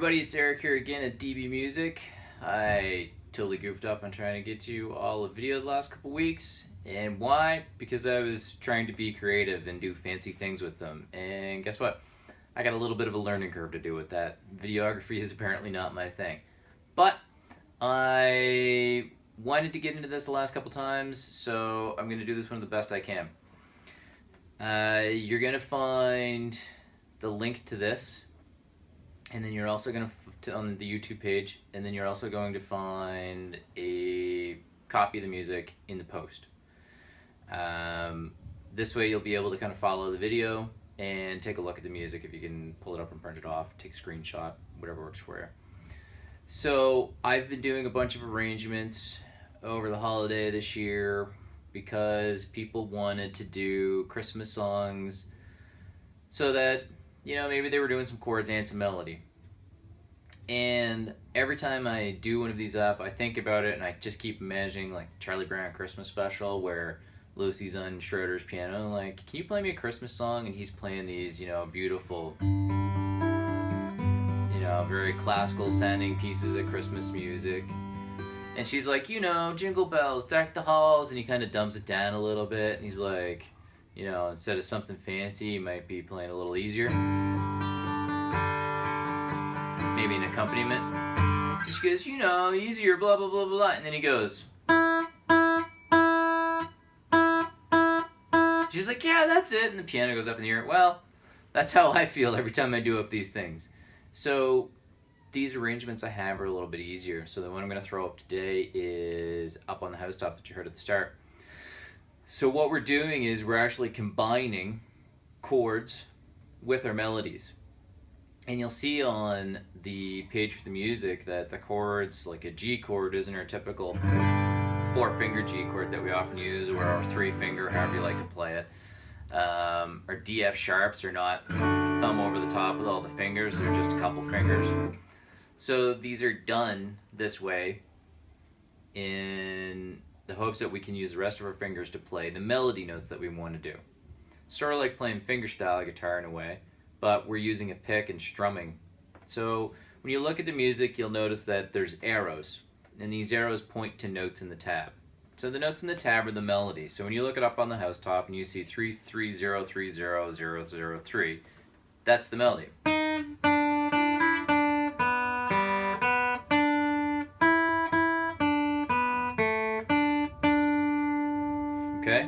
everybody, it's Eric here again at DB Music. I totally goofed up on trying to get you all a video the last couple weeks. And why? Because I was trying to be creative and do fancy things with them. And guess what? I got a little bit of a learning curve to do with that. Videography is apparently not my thing. But I wanted to get into this the last couple times, so I'm going to do this one the best I can. You're going to find the link to this, and then you're also going to on the YouTube page, and then you're also going to find a copy of the music in the post. This way you'll be able to kind of follow the video and take a look at the music if you can pull it up and print it off, take a screenshot, whatever works for you. So I've been doing a bunch of arrangements over the holiday this year because people wanted to do Christmas songs so that, you know, maybe they were doing some chords and some melody. And every time I do one of these up, I think about it and I just keep imagining like the Charlie Brown Christmas special where Lucy's on Schroeder's piano, like, can you play me a Christmas song? And he's playing these, you know, beautiful, you know, very classical sounding pieces of Christmas music. And she's like, you know, jingle bells, deck the halls, and he kind of dumbs it down a little bit, and he's like, you know, instead of something fancy, he might be playing a little easier. Maybe an accompaniment. And she goes, you know, easier, blah, blah, blah, blah, and then he goes, she's like, yeah, that's it, and the piano goes up in the air. Well, that's how I feel every time I do up these things. So these arrangements I have are a little bit easier. So the one I'm going to throw up today is Up on the Housetop that you heard at the start. So what we're doing is we're actually combining chords with our melodies. And you'll see on the page for the music that the chords, like a G chord, isn't our typical 4-finger G chord that we often use, or our 3-finger, however you like to play it. Our D, F sharps are not thumb over the top with all the fingers, they're just a couple fingers. So these are done this way in the hopes that we can use the rest of our fingers to play the melody notes that we want to do. Sort of like playing fingerstyle guitar in a way, but we're using a pick and strumming. So when you look at the music, you'll notice that there's arrows, and these arrows point to notes in the tab. So the notes in the tab are the melody. So when you look it up on the housetop and you see 330300003, that's the melody. Okay?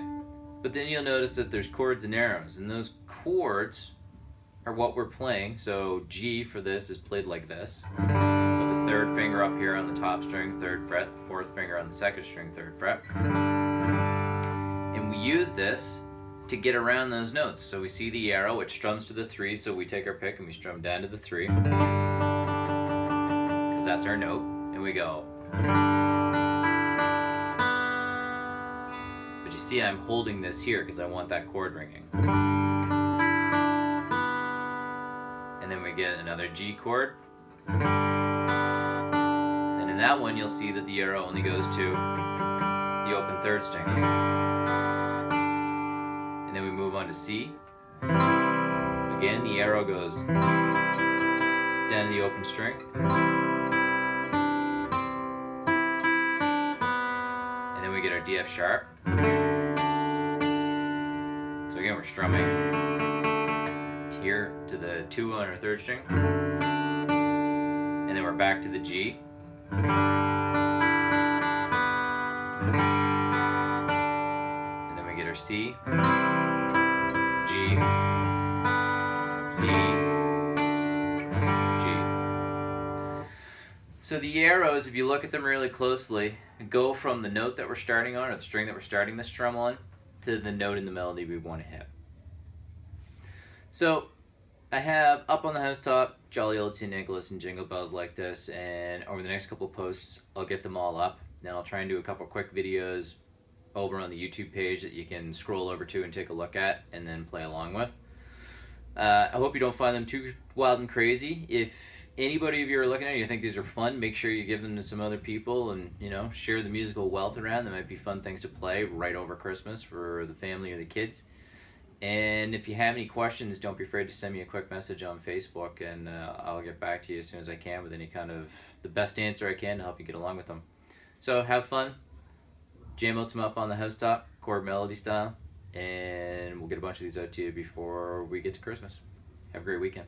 But then you'll notice that there's chords and arrows, and those chords are what we're playing. So G for this is played like this, with the 3rd finger up here on the top string, 3rd fret, 4th finger on the 2nd string, 3rd fret. And we use this to get around those notes. So we see the arrow, it strums to the 3, so we take our pick and we strum down to the 3, because that's our note, and we go. But you see I'm holding this here because I want that chord ringing. And then we get another G chord. And in that one you'll see that the arrow only goes to the open 3rd string. And then we move on to C. Again, the arrow goes down to the open string. And then we get our D, F sharp. So again, we're strumming here to the 2 on our 3rd string, and then we're back to the G, and then we get our C, G, D, G. So the arrows, if you look at them really closely, go from the note that we're starting on, or the string that we're starting the strum on, to the note in the melody we want to hit. So I have Up on the Housetop, Jolly Old St. Nicholas, and Jingle Bells Like This, and over the next couple posts I'll get them all up. Then I'll try and do a couple quick videos over on the YouTube page that you can scroll over to and take a look at and then play along with. I hope you don't find them too wild and crazy. If anybody of you are looking at it, you think these are fun, make sure you give them to some other people and, you know, share the musical wealth around. There might be fun things to play right over Christmas for the family or the kids. And if you have any questions, don't be afraid to send me a quick message on Facebook, and I'll get back to you as soon as I can with any kind of the best answer I can to help you get along with them. So have fun, jam out some up on the housetop, chord melody style, and we'll get a bunch of these out to you before we get to Christmas. Have a great weekend.